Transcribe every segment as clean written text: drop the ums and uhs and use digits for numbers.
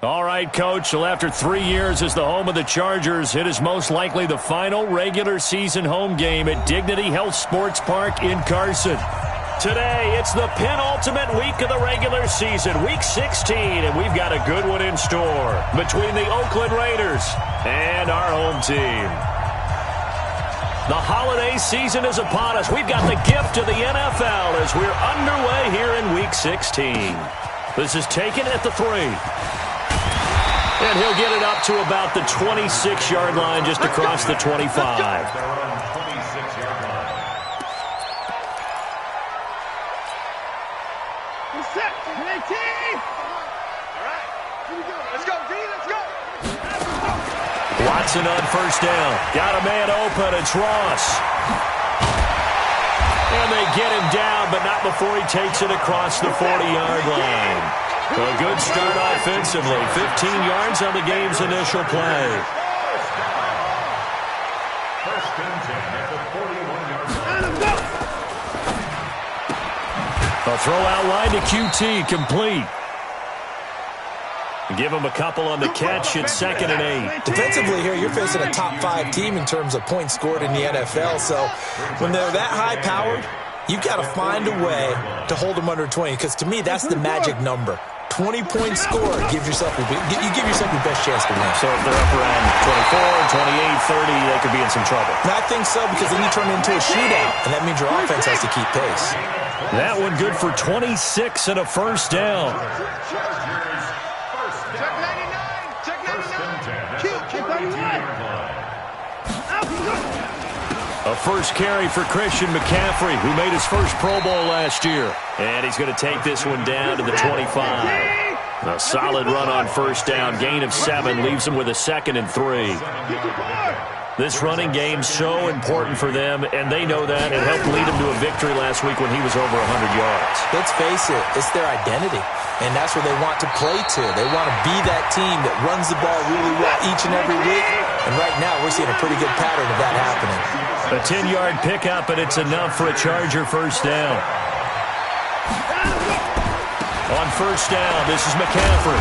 All right, Coach. Well, after 3 years as the home of the Chargers, it is most likely the final regular season home game at Dignity Health Sports Park in Carson. Today, it's the penultimate week of the regular season, Week 16, and we've got a good one in store between the Oakland Raiders and our home team. The holiday season is upon us. We've got the gift of the NFL as we're underway here in Week 16. This is taken at the 3. And he'll get it up to about the 26-yard line just across the 25. Watson on first down. Got a man open. It's Ross. And they get him down, but not before he takes it across the 40-yard line. A good start offensively. 15 yards on the game's initial play. A throw out line to QT, complete. Give him a couple on the catch. It's 2nd and 8. Defensively here, you're facing a top-5 team in terms of points scored in the NFL. So when they're that high-powered, you've got to find a way to hold them under 20. Because to me, that's the magic number. 20-point score. You give yourself your best chance to win. So if they're up around 24, 28, 30, they could be in some trouble. And I think so, because then you turn it into a shootout, and that means your offense has to keep pace. That one good for 26 and a first down. A first carry for Christian McCaffrey, who made his first Pro Bowl last year. And he's going to take this one down to the 25. A solid run on first down. Gain of 7 leaves him with a 2nd and 3. This running game's so important for them, and they know that. It helped lead him to a victory last week when he was over 100 yards. Let's face it, it's their identity, and that's where they want to play to. They want to be that team that runs the ball really well each and every week, and right now we're seeing a pretty good pattern of that happening. A 10-yard pickup, and it's enough for a Charger first down. On first down, this is McCaffrey.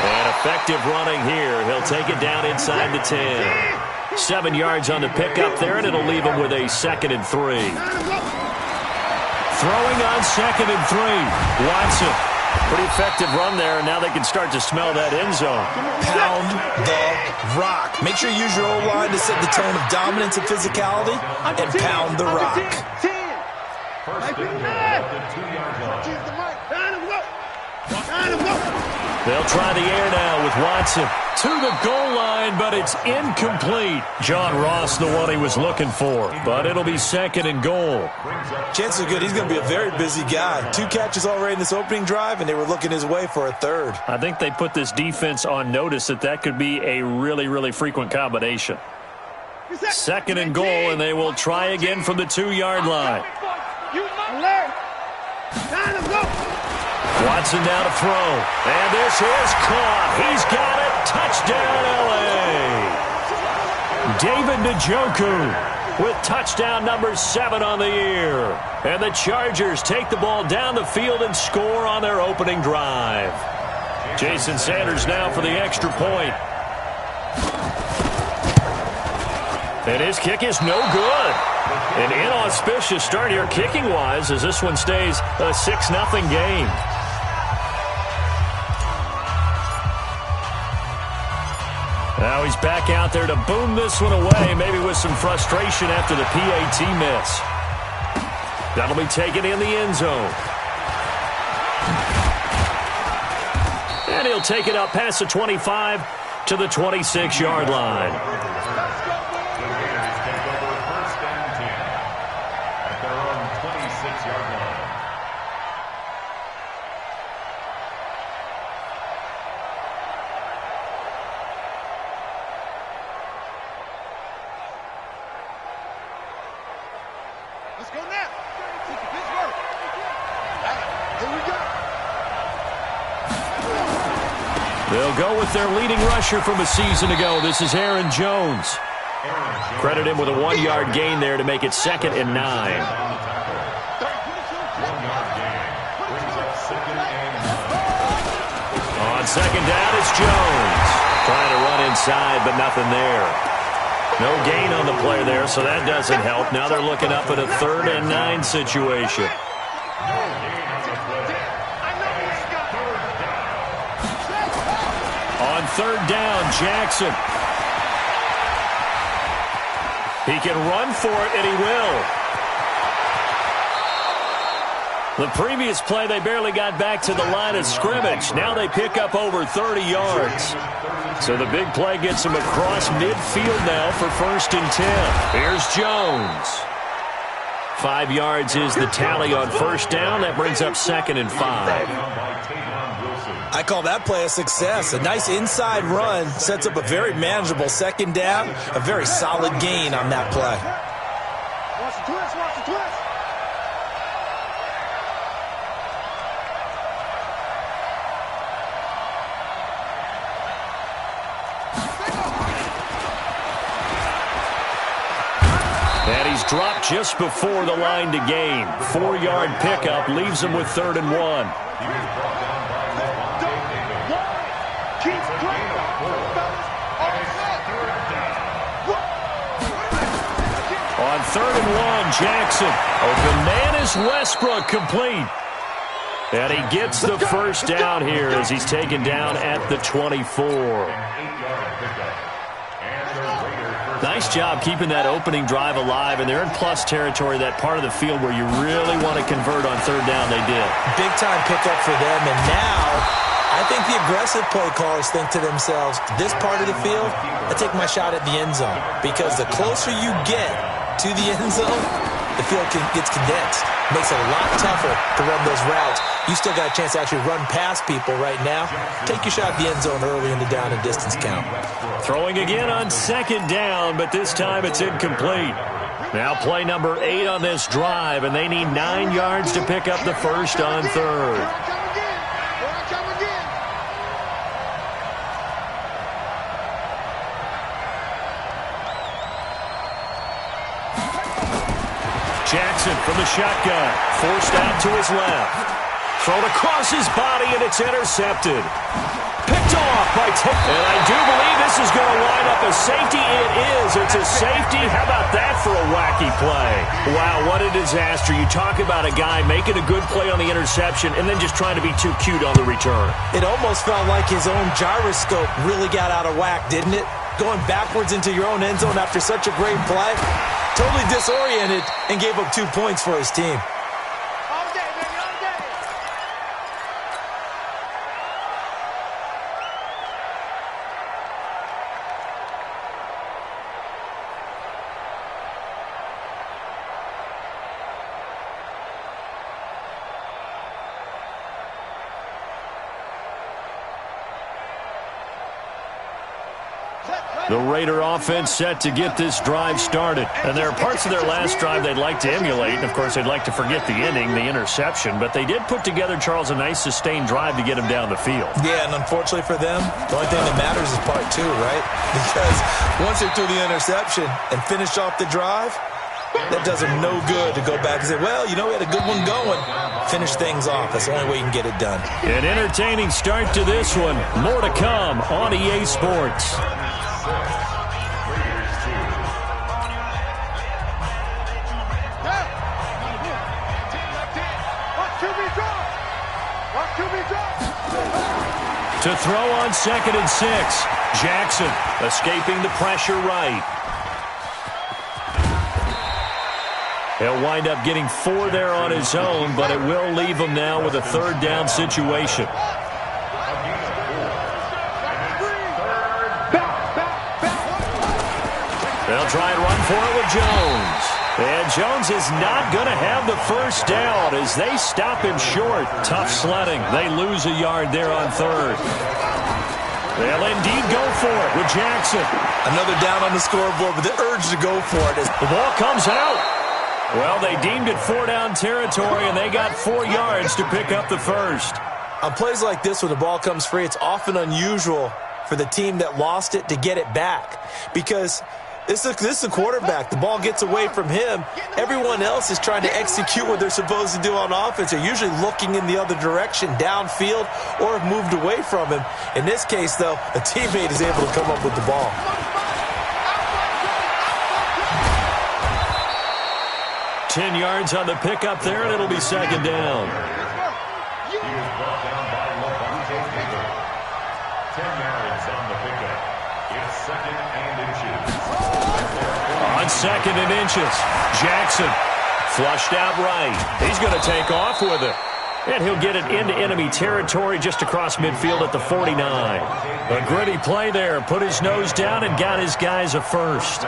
And effective running here. He'll take it down inside the 10. 7 yards on the pickup there, and it'll leave him with a 2nd and 3. Throwing on 2nd and 3. Watson. Pretty effective run there, and now they can start to smell that end zone. Pound the rock. Make sure you use your O-line to set the tone of dominance and physicality, and pound the rock. They'll try the air now with Watson to the goal line, but it's incomplete. John Ross, the one he was looking for, but it'll be 2nd and goal. Chances are good he's going to be a very busy guy. 2 catches already in this opening drive, and they were looking his way for a 3rd. I think they put this defense on notice that could be a really, really frequent combination. 2nd and goal, and they will try again from the 2-yard line. Watson now to throw. And this is caught. He's got it. Touchdown, L.A. David Njoku with touchdown number 7 on the year. And the Chargers take the ball down the field and score on their opening drive. Jason Sanders now for the extra point. And his kick is no good. An inauspicious start here kicking-wise as this one stays a 6-0 game. Now he's back out there to boom this one away, maybe with some frustration after the PAT miss. That'll be taken in the end zone. And he'll take it up past the 25 to the 26-yard line. They'll go with their leading rusher from a season ago. This is Aaron Jones. Credit him with a 1-yard gain there to make it 2nd and 9. On second down, it's Jones. Trying to run inside, but nothing there. No gain on the play there, so that doesn't help. Now they're looking up at a 3rd and 9 situation. On 3rd down, Jackson. He can run for it, and he will. The previous play, they barely got back to the line of scrimmage. Now they pick up over 30 yards. So the big play gets him across midfield now for 1st and 10. Here's Jones. 5 yards is the tally on 1st down. That brings up 2nd and 5. I call that play a success. A nice inside run sets up a very manageable 2nd down. A very solid gain on that play. Watch the twist, watch the twist. And he's dropped just before the line to gain. 4-yard pickup leaves him with 3rd and 1. On 3rd and 1, Jackson. Open man is Westbrook, complete. And he gets the 1st down here as he's taken down at the 24. Nice job keeping that opening drive alive, and they're in plus territory, that part of the field where you really want to convert on 3rd down. They did. Big-time pickup for them, and now I think the aggressive play callers think to themselves, this part of the field, I take my shot at the end zone, because the closer you get to the end zone, the field gets condensed. Makes it a lot tougher to run those routes. You still got a chance to actually run past people right now. Take your shot at the end zone early in the down and distance count. Throwing again on 2nd down, but this time it's incomplete. Now play number 8 on this drive, and they need 9 yards to pick up the 1st on 3rd. Jackson from the shotgun, forced out to his left. Thrown across his body, and it's intercepted. Picked off by Tick. And I do believe this is going to wind up a safety. It is. It's a safety. How about that for a wacky play? Wow, what a disaster. You talk about a guy making a good play on the interception and then just trying to be too cute on the return. It almost felt like his own gyroscope really got out of whack, didn't it? Going backwards into your own end zone after such a great play. Totally disoriented and gave up 2 points for his team. The Raider offense set to get this drive started. And there are parts of their last drive they'd like to emulate. And, of course, they'd like to forget the inning, the interception. But they did put together, Charles, a nice sustained drive to get him down the field. Yeah, and unfortunately for them, the only thing that matters is part 2, right? Because once they threw the interception and finished off the drive, that does them no good to go back and say, well, you know, we had a good one going. Finish things off. That's the only way you can get it done. An entertaining start to this one. More to come on EA Sports. To throw on 2nd and 6. Jackson escaping the pressure right. He'll wind up getting 4 there on his own, but it will leave him now with a 3rd down situation. They'll try and run for it with Jones. And Jones is not going to have the 1st down as they stop him short. Tough sledding. They lose a yard there on 3rd. They'll indeed go for it with Jackson. Another down on the scoreboard, but the urge to go for it as the ball comes out. Well, they deemed it 4-down territory, and they got 4 yards to pick up the 1st. On plays like this, when the ball comes free, it's often unusual for the team that lost it to get it back, because This is a quarterback. The ball gets away from him. Everyone else is trying to execute what they're supposed to do on offense. They're usually looking in the other direction, downfield, or have moved away from him. In this case, though, a teammate is able to come up with the ball. Ten yards on the pickup there, and it'll be second down. 10 yards on the pickup. It's second and inches. On second and inches, Jackson flushed out right. He's going to take off with it. And he'll get it into enemy territory just across midfield at the 49. A gritty play there. Put his nose down and got his guys a first.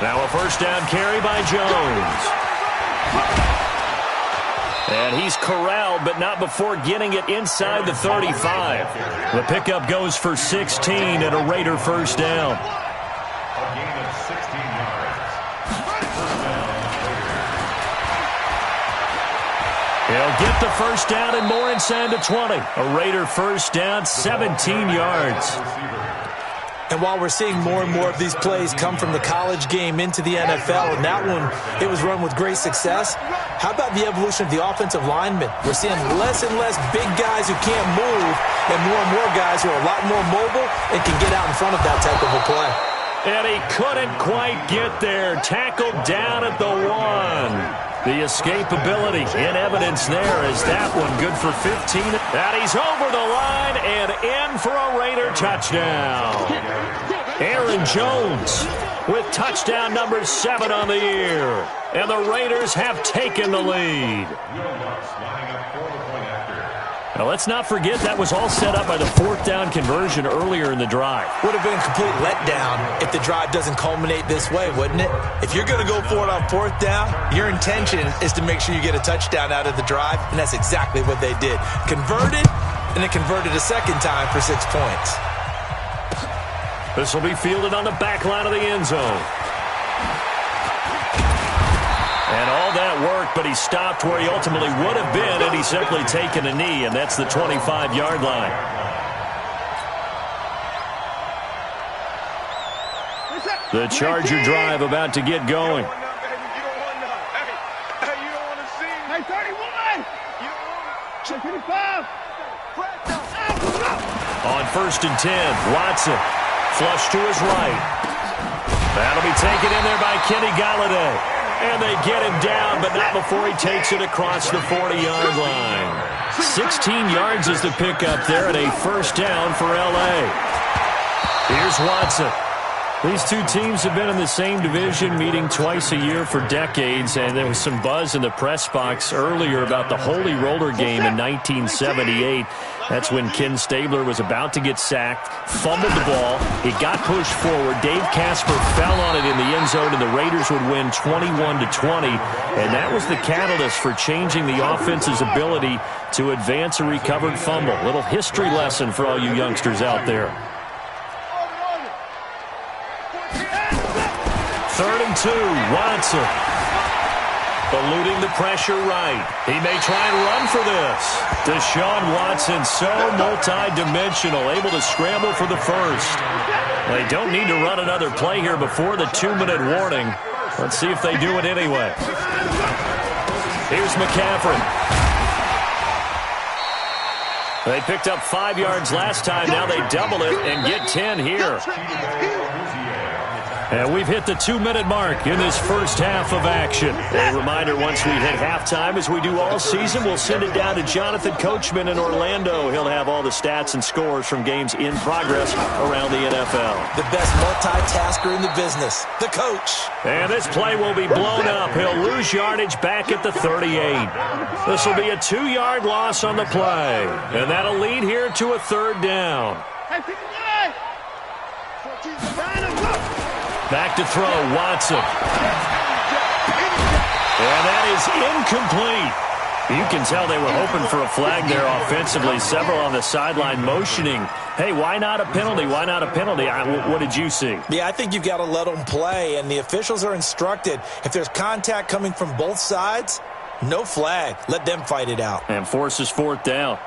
Now a first down carry by Jones. And he's corralled, but not before getting it inside the 35. The pickup goes for 16 and a Raider first down. A gain of 16 yards. He'll get the first down and more inside the 20. A Raider first down, 17 yards. And while we're seeing more and more of these plays come from the college game into the NFL, and that one, it was run with great success, how about the evolution of the offensive linemen? We're seeing less and less big guys who can't move and more guys who are a lot more mobile and can get out in front of that type of a play. And he couldn't quite get there. Tackled down at the 1. The escapability in evidence there is that one good for 15. And he's over the line and in for a Raider touchdown. Aaron Jones with touchdown number 7 on the year. And the Raiders have taken the lead. Now, let's not forget that was all set up by the fourth down conversion earlier in the drive. Would have been a complete letdown if the drive doesn't culminate this way, wouldn't it? If you're going to go for it on fourth down, your intention is to make sure you get a touchdown out of the drive, and that's exactly what they did. Converted, and then converted a second time for 6 points. This will be fielded on the back line of the end zone. And all that work, but he stopped where he ultimately would have been had he simply taken a knee, and that's the 25-yard line. The Charger drive about to get going. Hey, 31! 25! On first and 10, Watson flush to his right. That'll be taken in there by Kenny Golladay. And they get him down, but not before he takes it across the 40-yard line. 16 yards is the pickup there, and a first down for L.A. Here's Watson. These two teams have been in the same division, meeting twice a year for decades, and there was some buzz in the press box earlier about the Holy Roller game in 1978. That's when Ken Stabler was about to get sacked, fumbled the ball, it got pushed forward, Dave Casper fell on it in the end zone, and the Raiders would win 21-20, and that was the catalyst for changing the offense's ability to advance a recovered fumble. Little history lesson for all you youngsters out there. 3rd and 2, Watson. Eluding the pressure right. He may try and run for this. Deshaun Watson, so multi-dimensional, able to scramble for the first. They don't need to run another play here before the 2-minute warning. Let's see if they do it anyway. Here's McCaffrey. They picked up 5 yards last time. Now they double it and get 10 here. And we've hit the 2-minute mark in this first half of action. A reminder, once we hit halftime, as we do all season, we'll send it down to Jonathan Coachman in Orlando. He'll have all the stats and scores from games in progress around the NFL. The best multitasker in the business, the coach. And this play will be blown up. He'll lose yardage back at the 38. This will be a 2-yard loss on the play. And that'll lead here to a 3rd down. Back to throw, Watson. And that is incomplete. You can tell they were hoping for a flag there offensively. Several on the sideline motioning, hey, why not a penalty? Why not a penalty? What did you see? Yeah, I think you've got to let them play, and the officials are instructed. If there's contact coming from both sides, no flag. Let them fight it out. And forces fourth down.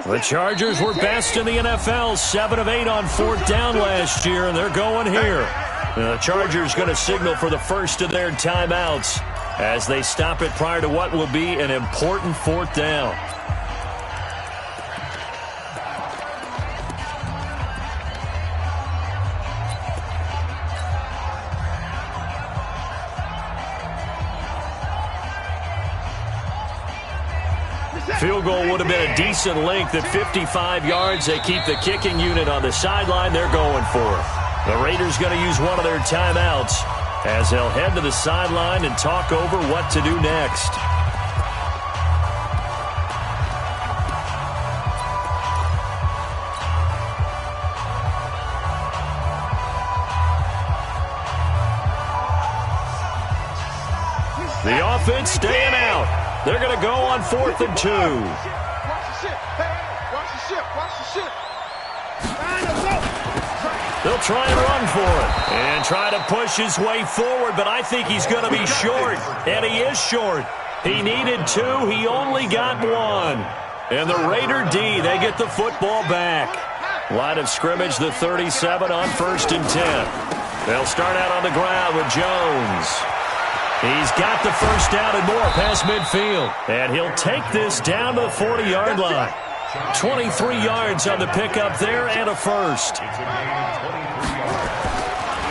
The Chargers were best in the NFL, 7 of 8 on fourth down last year, and they're going here. The Chargers going to signal for the first of their timeouts as they stop it prior to what will be an important fourth down. Field goal would have been a decent length at 55 yards. They keep the kicking unit on the sideline. They're going for it. The Raiders going to use one of their timeouts as they'll head to the sideline and talk over what to do next. The offense staying out. They're going to go on 4th and 2. Watch the ship. Hey, watch the ship. Watch the ship. They'll try and run for it and try to push his way forward, but I think he's going to be short, and he is short. He needed 2. He only got 1. And the Raider D, they get the football back. Line of scrimmage, the 37 on 1st and 10. They'll start out on the ground with Jones. He's got the first down and more past midfield. And he'll take this down to the 40-yard line. 23 yards on the pickup there and a first.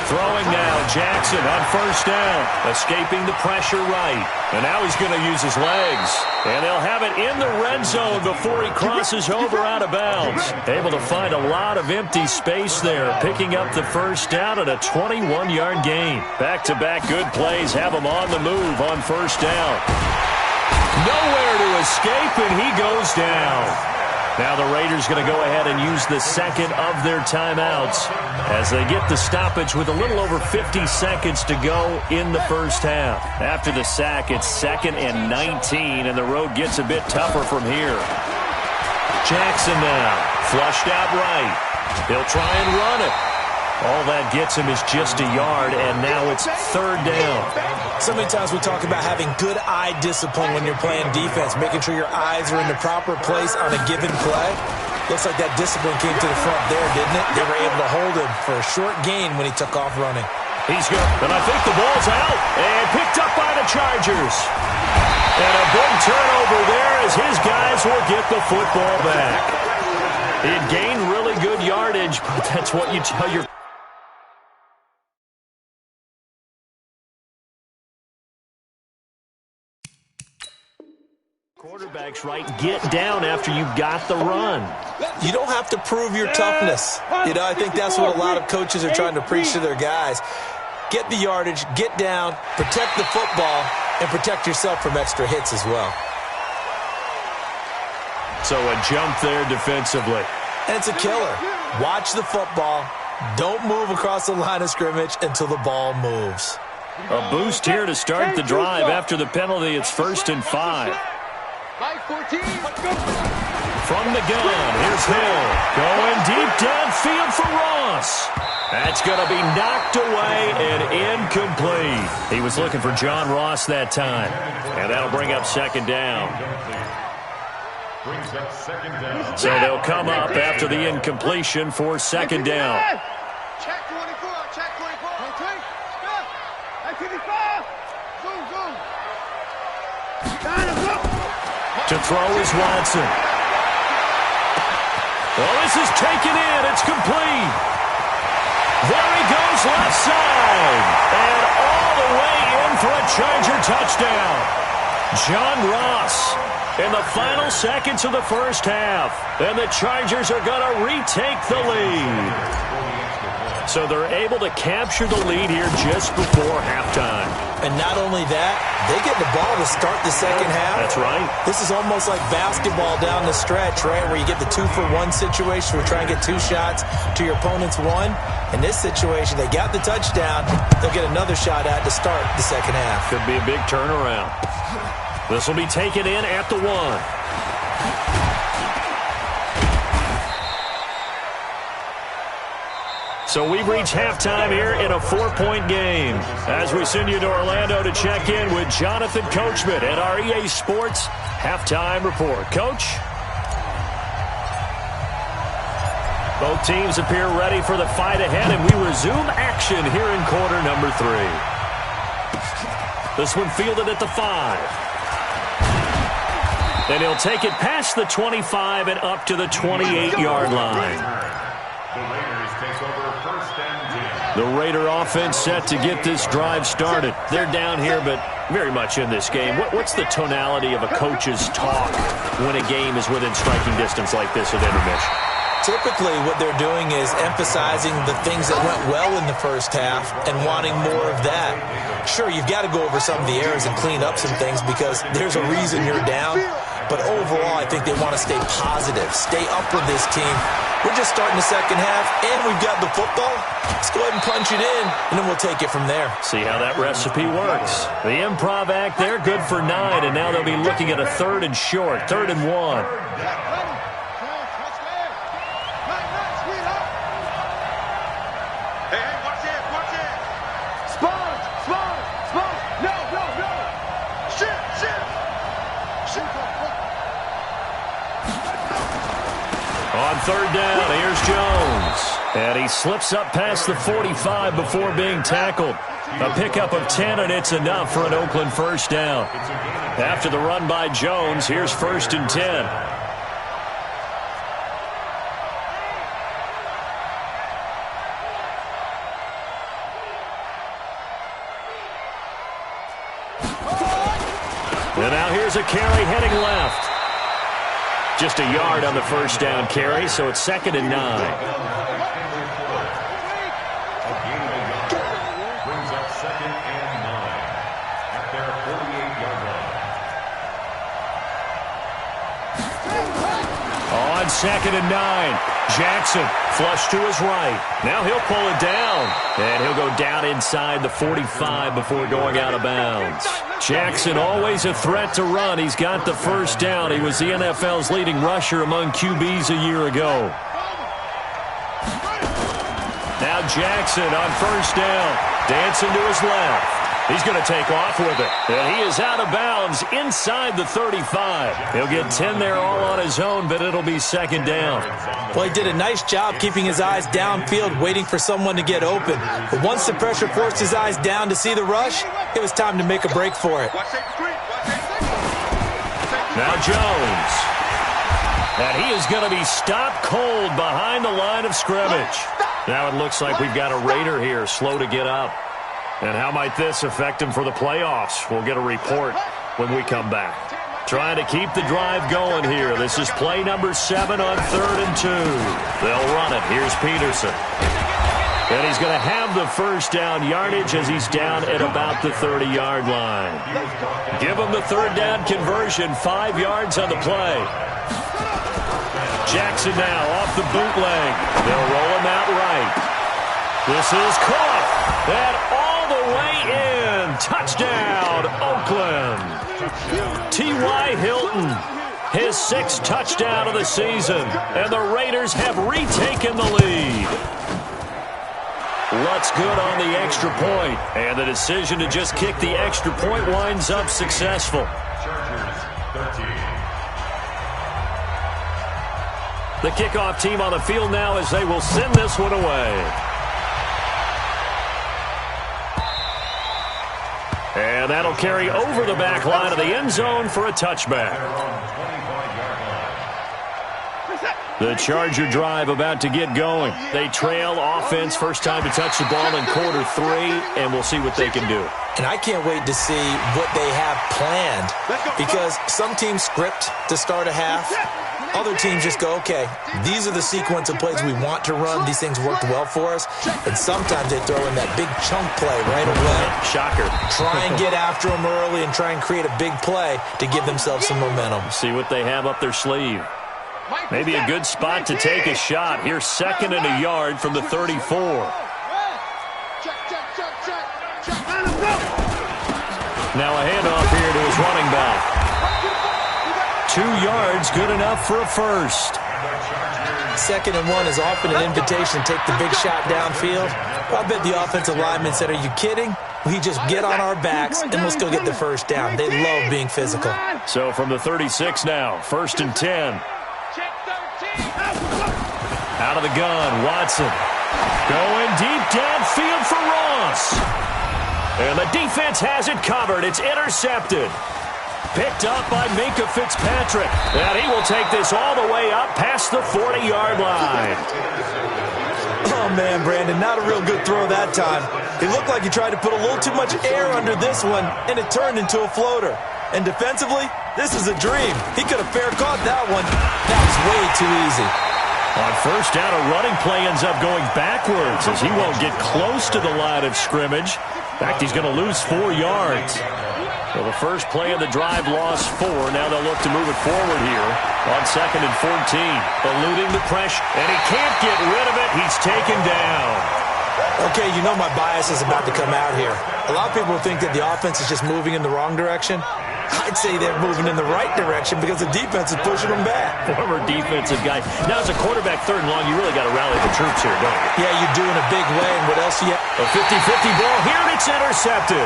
Throwing now, Jackson on first down. Escaping the pressure right. And now he's going to use his legs. And they'll have it in the red zone before he crosses over out of bounds. Able to find a lot of empty space there, picking up the first down at a 21-yard gain. Back-to-back good plays have him on the move on first down. Nowhere to escape, and he goes down. Now the Raiders going to go ahead and use the second of their timeouts as they get the stoppage with a little over 50 seconds to go in the first half. After the sack, it's 2nd and 19, and the road gets a bit tougher from here. Jackson now, flushed out right. He'll try and run it. All that gets him is just a yard, and now it's 3rd down. So many times we talk about having good eye discipline when you're playing defense, making sure your eyes are in the proper place on a given play. Looks like that discipline came to the front there, didn't it? They were able to hold him for a short gain when he took off running. He's good, and I think the ball's out, and picked up by the Chargers. And a big turnover there as his guys will get the football back. It gained really good yardage, but that's what you tell your quarterbacks, right? Get down after you've got the run. You don't have to prove your toughness. I think that's what a lot of coaches are trying to preach to their guys. Get the yardage, get down, protect the football, and protect yourself from extra hits as well. So a jump there defensively. And it's a killer. Watch the football. Don't move across the line of scrimmage until the ball moves. A boost here to start the drive. After the penalty, it's 1st and 5. From the gun, here's Hill. Going deep downfield for Ross. That's going to be knocked away and incomplete. He was looking for John Ross that time. And that'll bring up 2nd down. So they'll come up after the incompletion for 2nd down. Check 24, check 24. Okay. Stop. 55. Zoom. To throw is Watson. Well, this is taken in. It's complete. There he goes left side. And all the way in for a Charger touchdown. John Ross in the final seconds of the first half. And the Chargers are going to retake the lead. So they're able to capture the lead here just before halftime. And not only that, they get the ball to start the second half. That's right. This is almost like basketball down the stretch, right, where you get the 2-for-1 situation. We're trying to get 2 shots to your opponent's 1. In this situation, they got the touchdown. They'll get another shot at to start the second half. Could be a big turnaround. This will be taken in at the 1. So we've reached halftime here in a 4-point game. As we send you to Orlando to check in with Jonathan Coachman at our EA Sports Halftime Report. Coach? Both teams appear ready for the fight ahead, and we resume action here in quarter number 3. This one fielded at the 5. And he'll take it past the 25 and up to the 28-yard line. The Raider offense set to get this drive started. They're down here, but very much in this game. What's the tonality of a coach's talk when a game is within striking distance like this at intermission? Typically, what they're doing is emphasizing the things that went well in the first half and wanting more of that. Sure, you've got to go over some of the errors and clean up some things because there's a reason you're down. But overall, I think they want to stay positive, stay up with this team. We're just starting the second half, and we've got the football. Let's go ahead and punch it in, and then we'll take it from there. See how that recipe works. The improv act there, good for 9, and now they'll be looking at a 3rd and short, 3rd and 1. On 3rd down, here's Jones. And he slips up past the 45 before being tackled. A pickup of 10, and it's enough for an Oakland first down. After the run by Jones, here's 1st and 10. And now here's a carry heading left. Just a yard on the first down carry, so it's 2nd and 9. Brings up 2nd and 9 at their 48-yard line. On 2nd and 9, Jackson flush to his right. Now he'll pull it down, and he'll go down inside the 45 before going out of bounds. Jackson always a threat to run. He's got the first down. He was the NFL's leading rusher among QBs a year ago. Now Jackson on first down, dancing to his left. He's going to take off with it. And he is out of bounds inside the 35. He'll get 10 there all on his own, but it'll be 2nd down. Well, he did a nice job keeping his eyes downfield, waiting for someone to get open. But once the pressure forced his eyes down to see the rush, it was time to make a break for it. Now Jones. And he is going to be stopped cold behind the line of scrimmage. Now it looks like we've got a Raider here, slow to get up. And how might this affect him for the playoffs? We'll get a report when we come back. Trying to keep the drive going here. This is play number 7 on 3rd and 2. They'll run it. Here's Peterson. And he's going to have the first down yardage as he's down at about the 30-yard line. Give him the 3rd down conversion, 5 yards on the play. Jackson now off the bootleg. They'll roll him out right. This is caught. And all the way in. Touchdown, Oakland. T.Y. Hilton, his 6th touchdown of the season. And the Raiders have retaken the lead. Lutz good on the extra point. And the decision to just kick the extra point winds up successful. Chargers 13. The kickoff team on the field now as they will send this one away. And that'll carry over the back line of the end zone for a touchback. The Charger drive about to get going. They trail offense, first time to touch the ball in quarter 3, and we'll see what they can do. And I can't wait to see what they have planned, because some teams script to start a half. Other teams just go, okay, these are the sequence of plays we want to run. These things worked well for us. And sometimes they throw in that big chunk play right away. Shocker. Try and get after them early and try and create a big play to give themselves some momentum. See what they have up their sleeve. Maybe a good spot to take a shot. Here's 2nd and a yard from the 34. Now a handoff here to his running back. 2 yards, good enough for a first. 2nd and 1 is often an invitation to take the big shot downfield. I bet the offensive lineman said, are you kidding? We just get on our backs and let's go get the first down. They love being physical. So from the 36 now, 1st and 10. Out of the gun, Watson. Going deep downfield for Ross. And the defense has it covered. It's intercepted. Picked up by Minkah Fitzpatrick. And he will take this all the way up past the 40-yard line. Oh, man, Brandon, not a real good throw that time. It looked like he tried to put a little too much air under this one, and it turned into a floater. And defensively, this is a dream. He could have fair caught that one. That was way too easy. On first down, a running play ends up going backwards as he won't get close to the line of scrimmage. In fact, he's going to lose 4 yards. So the first play of the drive lost 4. Now they'll look to move it forward here on 2nd and 14. Eluding the pressure, and he can't get rid of it. He's taken down. Okay, you know my bias is about to come out here. A lot of people think that the offense is just moving in the wrong direction. I'd say they're moving in the right direction because the defense is pushing them back. Former defensive guy. Now, as a quarterback, 3rd and long, you really got to rally the troops here, don't you? Yeah, you do in a big way, and what else you have? A 50-50 ball here, and it's intercepted.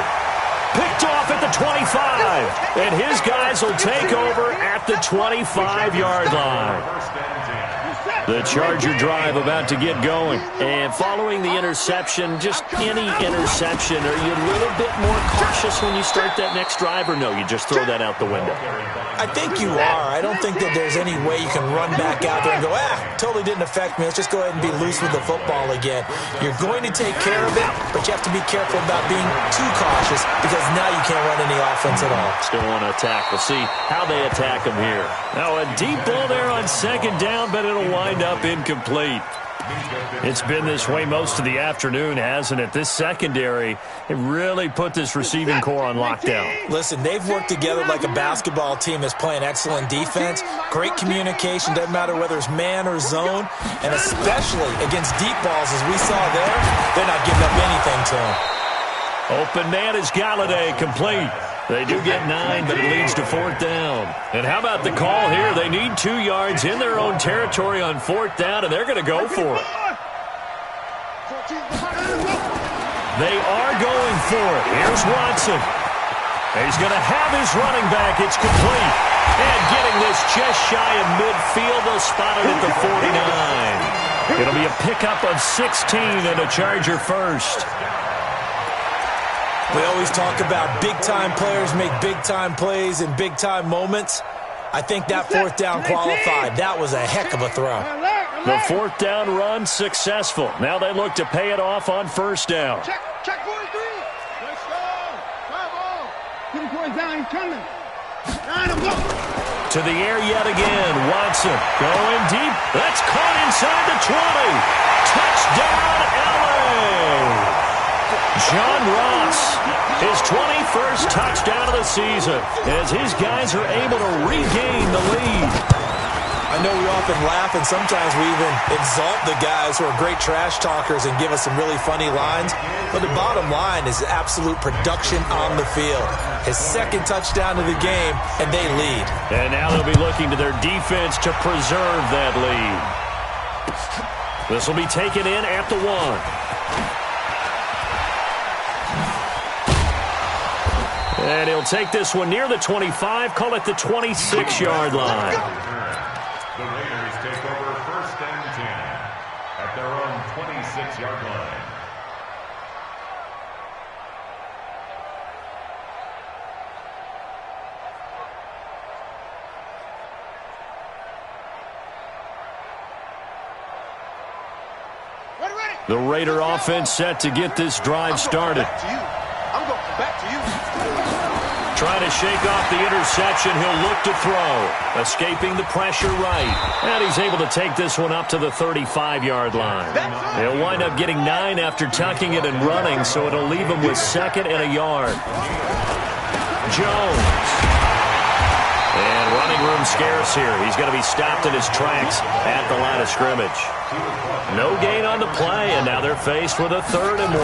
Picked off at the 25. And his guys will take over at the 25-yard line. The Charger drive about to get going. And following the interception, just any interception, are you a little bit more cautious when you start that next drive, or no, you just throw that out the window? I think you are. I don't think that there's any way you can run back out there and go, totally didn't affect me. Let's just go ahead and be loose with the football again. You're going to take care of it, but you have to be careful about being too cautious because now you can't run any offense at all. Still want to attack. We'll see how they attack him here. Now a deep ball there on 2nd down, but it'll wind up incomplete. It's been this way most of the afternoon, hasn't it? This secondary, it really put this receiving core on lockdown. Listen, they've worked together like a basketball team that's playing excellent defense. Great communication, doesn't matter whether it's man or zone, and especially against deep balls as we saw there, they're not giving up anything to them. Open man is Galladay, complete. They do get 9, but it leads to 4th down. And how about the call here? They need 2 yards in their own territory on 4th down, and they're going to go for it. They are going for it. Here's Watson. He's going to have his running back. It's complete. And getting this just shy of midfield. They'll spot it at the 49. It'll be a pickup of 16 and a Charger first. We always talk about big-time players make big-time plays in big-time moments. I think that 4th down qualified. That was a heck of a throw. The 4th down run successful. Now they look to pay it off on 1st down. Check 43. Let's go. Come on. Keep going down. He's coming. To the air yet again. Watson going deep. That's caught inside the 20. Touchdown, LA. John Ross, his 21st touchdown of the season, as his guys are able to regain the lead. I know we often laugh, and sometimes we even exalt the guys who are great trash talkers and give us some really funny lines, but the bottom line is absolute production on the field. His 2nd touchdown of the game, and they lead. And now they'll be looking to their defense to preserve that lead. This will be taken in at the 1. And he'll take this one near the 25, call it the 26-yard line. The Raiders take over 1st and 10 at their own 26-yard line. The Raider offense set to get this drive started. I'm going back to you. trying to shake off the interception. He'll look to throw. Escaping the pressure right. And he's able to take this one up to the 35-yard line. He'll wind up getting 9 after tucking it and running, so it'll leave him with 2nd and a yard. Jones. And running room scarce here. He's going to be stopped in his tracks at the line of scrimmage. No gain on the play, and now they're faced with a 3rd and 1.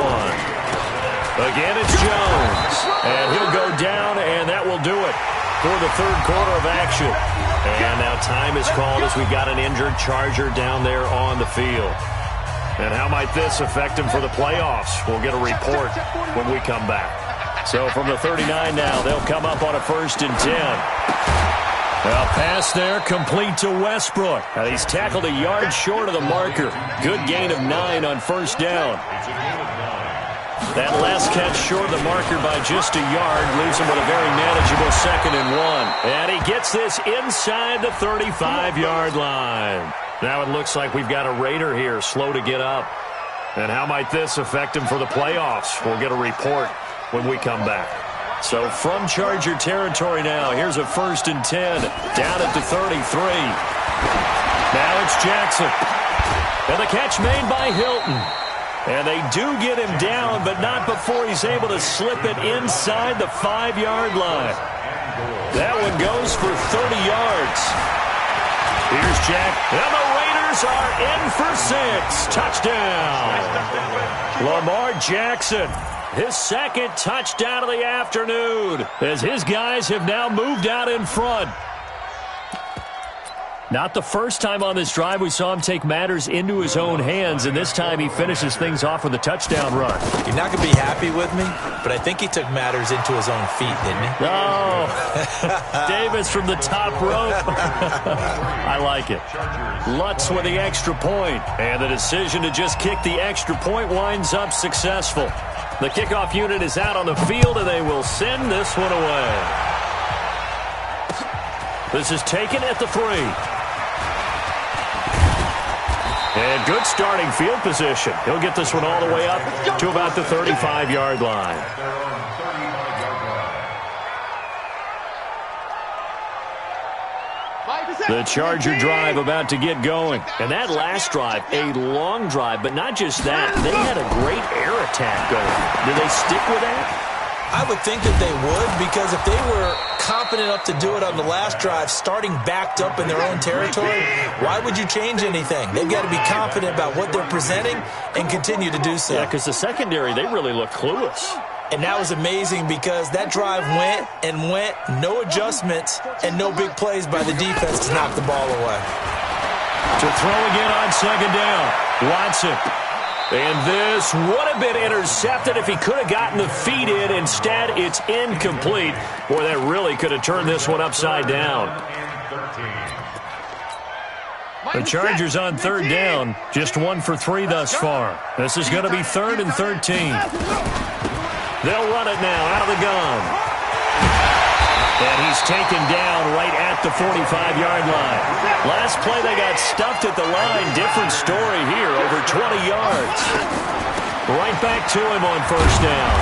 Again, it's Jones. And he'll go down, and that will do it for the 3rd quarter of action. And now time is called as we've got an injured Charger down there on the field. And how might this affect him for the playoffs? We'll get a report when we come back. So from the 39 now, they'll come up on a 1st and 10. A pass there, complete to Westbrook. He's tackled a yard short of the marker. Good gain of 9 on 1st down. That last catch short of the marker by just a yard leaves him with a very manageable 2nd and 1. And he gets this inside the 35-yard line. Now it looks like we've got a Raider here, slow to get up. And how might this affect him for the playoffs? We'll get a report when we come back. So from Charger territory now, here's a 1st and 10, down at the 33. Now it's Jackson. And the catch made by Hilton. And they do get him down, but not before he's able to slip it inside the 5-yard line. That one goes for 30 yards. Here's Jack, and the Raiders are in for 6. Touchdown. Lamar Jackson. His 2nd touchdown of the afternoon as his guys have now moved out in front. Not the first time on this drive we saw him take matters into his own hands, and this time he finishes things off with a touchdown run. You're not going to be happy with me, but I think he took matters into his own feet, didn't he? No. Davis from the top rope. I like it. Lutz with the extra point, and the decision to just kick the extra point winds up successful. The kickoff unit is out on the field, and they will send this one away. This is taken at the 3. And good starting field position. He'll get this one all the way up to about the 35-yard line. The Charger drive about to get going. And that last drive, a long drive, but not just that. They had a great air attack going. Do they stick with that? I would think that they would, because if they were confident enough to do it on the last drive, starting backed up in their own territory, why would you change anything? They've got to be confident about what they're presenting and continue to do so. Yeah, because the secondary, they really look clueless. And that was amazing because that drive went and went, no adjustments, and no big plays by the defense to knock the ball away. To throw again on 2nd down, Watson. And this would have been intercepted if he could have gotten the feet in. Instead, it's incomplete. Boy, that really could have turned this one upside down. The Chargers on 3rd down, just 1 for 3 thus far. This is going to be 3rd and 13. They'll run it now out of the gun. And he's taken down right at the 45-yard line. Last play, they got stuffed at the line. Different story here, over 20 yards. Right back to him on 1st down.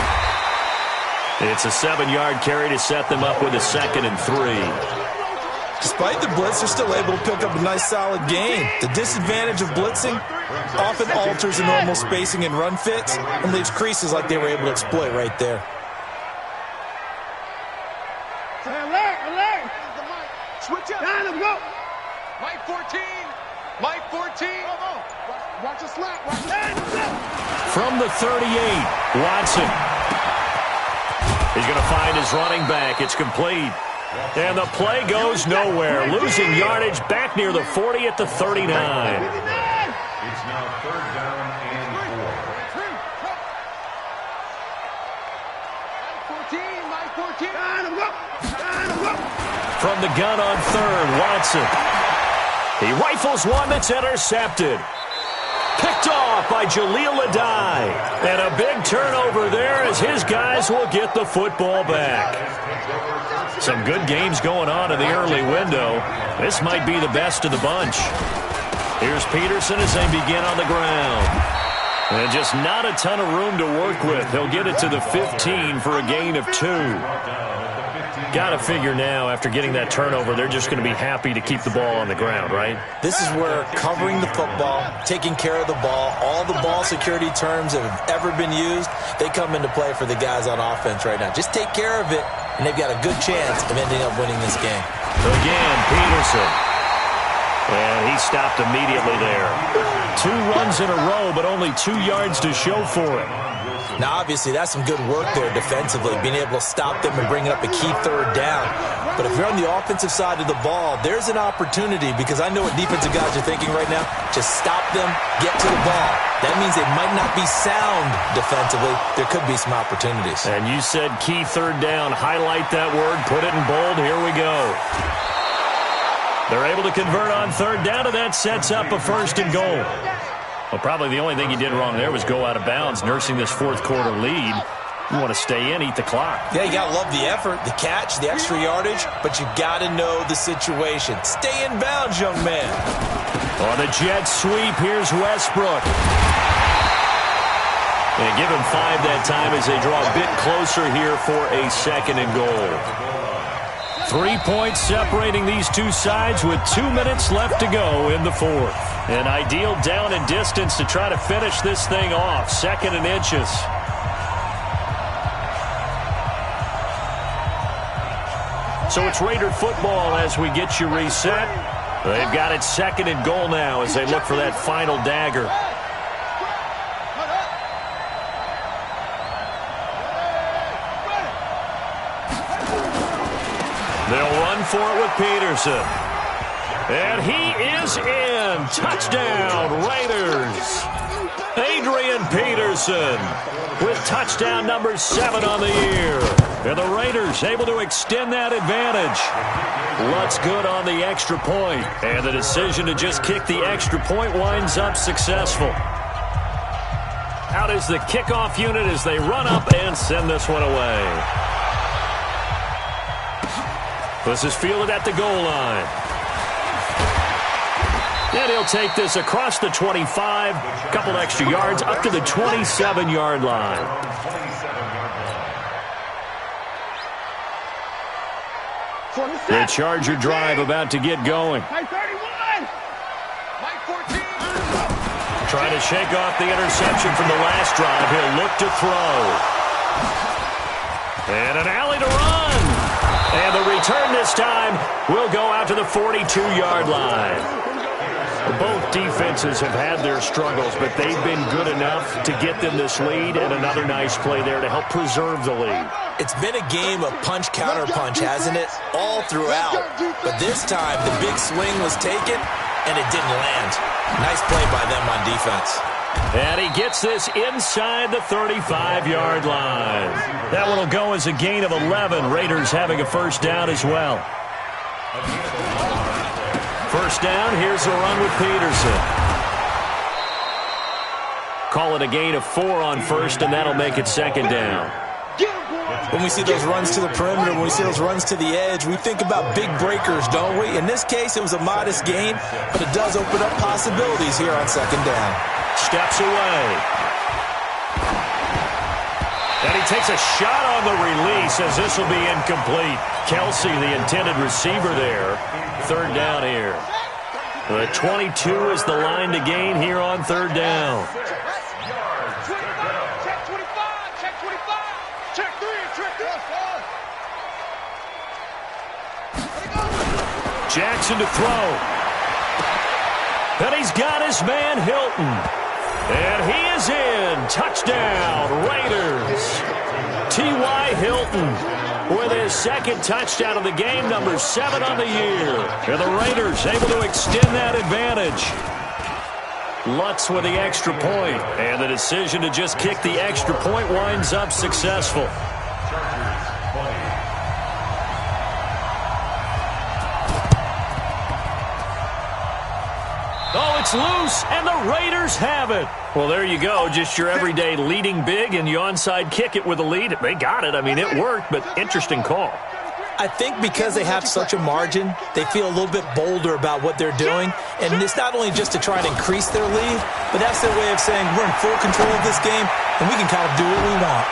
It's a 7-yard carry to set them up with a 2nd and 3. Despite the blitz, they're still able to pick up a nice, solid gain. The disadvantage of blitzing often alters the normal spacing and run fits and leaves creases like they were able to exploit right there. Alert! Switch up. Down, go. Mike 14. Mike 14. Watch the slap. From the 38, Watson. He's going to find his running back. It's complete. And the play goes nowhere. Losing yardage back near the 40 at the 39. It's now 3rd down and 4. From the gun on 3rd, Watson. He rifles one that's intercepted. Picked off by Jaleel Adai. And a big turnover there as his guys will get the football back. Some good games going on in the early window. This might be the best of the bunch. Here's Peterson as they begin on the ground. And just not a ton of room to work with. He'll get it to the 15 for a gain of 2. Got to figure now, after getting that turnover, they're just going to be happy to keep the ball on the ground, right? This is where covering the football, taking care of the ball, all the ball security terms that have ever been used, they come into play for the guys on offense right now. Just take care of it, and they've got a good chance of ending up winning this game. Again, Peterson. And he stopped immediately there. 2 runs in a row, but only 2 yards to show for it. Now, obviously, that's some good work there defensively, being able to stop them and bring up a key third down. But if you're on the offensive side of the ball, there's an opportunity, because I know what defensive guys are thinking right now. Just stop them, get to the ball. That means they might not be sound defensively. There could be some opportunities. And you said key third down. Highlight that word. Put it in bold. Here we go. They're able to convert on third down, and that sets up a 1st and goal. Well, probably the only thing he did wrong there was go out of bounds, nursing this 4th quarter lead. You want to stay in, eat the clock. Yeah, you got to love the effort, the catch, the extra yardage, but you got to know the situation. Stay in bounds, young man. On the jet sweep, here's Westbrook. And give him 5 that time as they draw a bit closer here for a 2nd and goal. 3 points separating these two sides with 2 minutes left to go in the 4th. An ideal down and distance to try to finish this thing off. 2nd and inches. So it's Raider football as we get you reset. They've got it 2nd and goal now as they look for that final dagger. They'll run for it with Peterson. And he is in. Touchdown, Raiders. Adrian Peterson with touchdown number 7 on the year. And the Raiders able to extend that advantage. Lutz good on the extra point. And the decision to just kick the extra point winds up successful. Out is the kickoff unit as they run up and send this one away. This is fielded at the goal line. And he'll take this across the 25, a couple extra yards, up to the 27-yard line. The Charger drive about to get going. Trying to shake off the interception from the last drive. He'll look to throw. And an alley to run. And the return this time will go out to the 42-yard line. Both defenses have had their struggles, but they've been good enough to get them this lead, and another nice play there to help preserve the lead. It's been a game of punch-counter-punch, hasn't it? All throughout. But this time, the big swing was taken, and it didn't land. Nice play by them on defense. And he gets this inside the 35-yard line. That one will go as a gain of 11. Raiders having a 1st down as well. 1st down, here's the run with Peterson. Call it a gain of 4 on 1st, and that'll make it 2nd down. When we see those runs to the perimeter, when we see those runs to the edge, we think about big breakers, don't we? In this case, it was a modest gain, but it does open up possibilities here on 2nd down. Steps away. And he takes a shot on the release as this will be incomplete. Kelsey, the intended receiver there. 3rd down here. The 22 is the line to gain here on 3rd down. Check 25, check 25, check 3, check 3. Jackson to throw. And he's got his man Hilton. And he is in. Touchdown, Raiders. T.Y. Hilton with his 2nd touchdown of the game, number 7 on the year. And the Raiders able to extend that advantage. Lutz with the extra point. And the decision to just kick the extra point winds up successful. Oh, it's loose, and the Raiders have it. Well, there you go. Just your everyday leading big, and you onside kick it with a lead. They got it. I mean, it worked, but interesting call. I think because they have such a margin, they feel a little bit bolder about what they're doing. And it's not only just to try and increase their lead, but that's their way of saying we're in full control of this game, and we can kind of do what we want.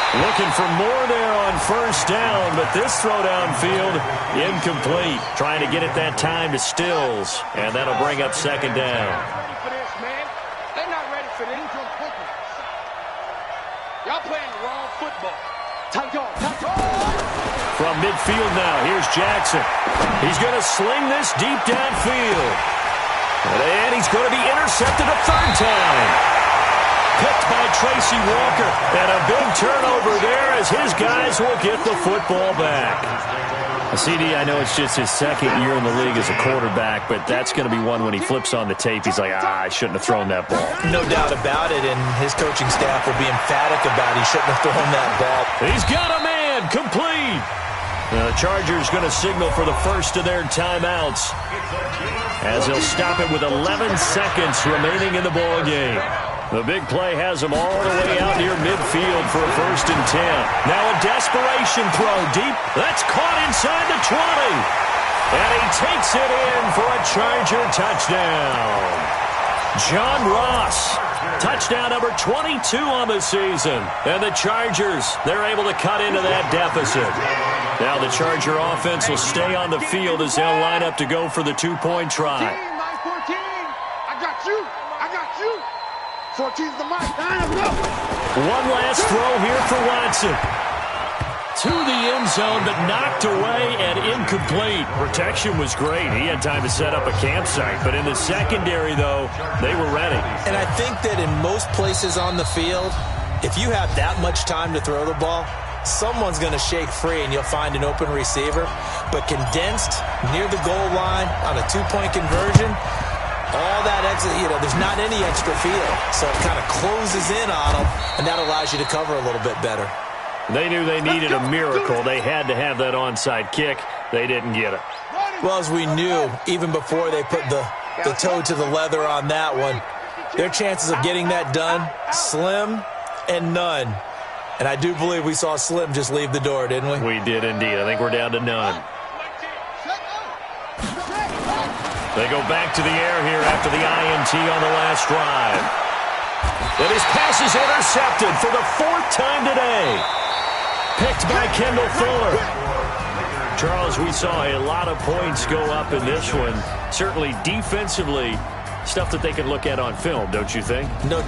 Looking for more there on first down, but this throw downfield, incomplete. Trying to get it that time to Stills, and that'll bring up second down. Ready for this, man. They're not ready for this. Y'all playing the wrong football. Tight on. From midfield now, here's Jackson. He's going to sling this deep downfield. And he's going to be intercepted a third time. Picked by Tracy Walker. And a big turnover there as his guys will get the football back. CD, I know it's just his second year in the league as a quarterback, but that's going to be one when he flips on the tape. He's like, I shouldn't have thrown that ball. No doubt about it, and his coaching staff will be emphatic about he shouldn't have thrown that ball. He's got a man, complete. The Chargers going to signal for the first of their timeouts as they'll stop it with 11 seconds remaining in the ball game. The big play has him all the way out near midfield for a 1st and 10. Now a desperation throw deep. That's caught inside the 20. And he takes it in for a Charger touchdown. John Ross, touchdown number 22 on the season. And the Chargers, they're able to cut into that deficit. Now the Charger offense will stay on the field as they'll line up to go for the 2-point try. 14, I got you. 14's the mic. One last throw here for Watson. To the end zone, but knocked away and incomplete. Protection was great. He had time to set up a campsite. But in the secondary, though, they were ready. And I think that in most places on the field, if you have that much time to throw the ball, someone's going to shake free and you'll find an open receiver. But condensed near the goal line on a 2-point conversion, all that extra, there's not any extra field. So it kind of closes in on them, and that allows you to cover a little bit better. They knew they needed a miracle. They had to have that onside kick. They didn't get it. Well, as we knew, even before they put the toe to the leather on that one, their chances of getting that done, slim and none. And I do believe we saw Slim just leave the door, didn't we? We did indeed. I think we're down to none. They go back to the air here after the INT on the last drive. And his pass is intercepted for the 4th time today. Picked by Kendall Fuller. Charles, we saw a lot of points go up in this one. Certainly defensively, stuff that they can look at on film, don't you think? No.